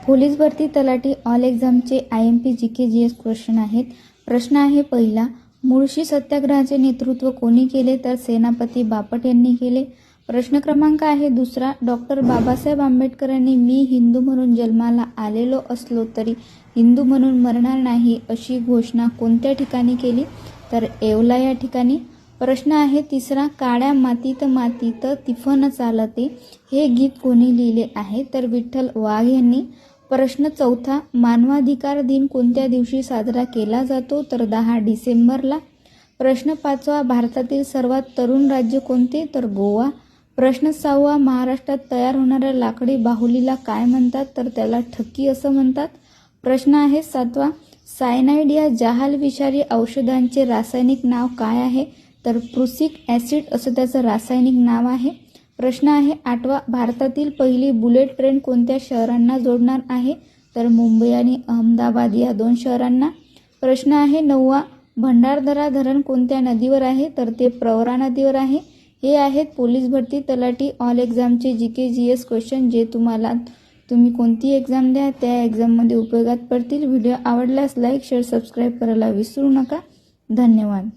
Police भरती तलाठी all एक्झामचे IMP GK GS क्वेश्चन आहेत। प्रश्न आहे पहिला, मुळशी सत्याग्रहाचे नेतृत्व कोणी केले? तर सेनापती बापट यांनी केले। प्रश्न क्रमांक आहे दुसरा, डॉक्टर बाबासाहेब आंबेडकरांनी मी हिंदू म्हणून जन्माला आलेलो असलो तरी हिंदू म्हणून मरणार नाही अशी घोषणा कोणत्या ठिकाणी केली? तर येवला या ठिकाणी। प्रश्न आहे तिसरा, काळ्या मातीत मातीत तिफन चालते हे गीत कोणी लिहिले आहे? तर विठ्ठल वाघ यांनी। प्रश्न चौथा, मानवाधिकार दिन कोणत्या दिवशी साजरा केला जातो? तर 10 डिसेंबरला। प्रश्न पाचवा, भारतातील सर्वात तरुण राज्य कोणते? तर गोवा। प्रश्न सहावा, महाराष्ट्रात तयार होणाऱ्या लाकडी बाहुलीला काय म्हणतात? तर त्याला ठक्की असं म्हणतात। प्रश्न आहे सातवा, सायनाइड या जहाल विषारी औषधांचे रासायनिक नाव काय आहे? तर प्रुसिक ॲसिड असं त्याचं रासायनिक नाव आहे। प्रश्न आहे आठवा, भारतातील पहिली बुलेट ट्रेन कोणत्या शहरांना जोडणार आहे? तर मुंबई आणि अहमदाबाद या 2 शहरांना। प्रश्न आहे नववा, भंडारदरा धरण कोणत्या नदीवर आहे? तर ते प्रवरा नदीवर आहे। हे आहेत पोलीस भरती तलाठी ऑल एक्झामचे GK GS क्वेश्चन, जे तुम्ही कोणती एक्झाम द्या त्या एक्झाममध्ये उपयोगात पडतील। व्हिडिओ आवडल्यास लाईक शेअर सबस्क्राईब करायला विसरू नका। धन्यवाद।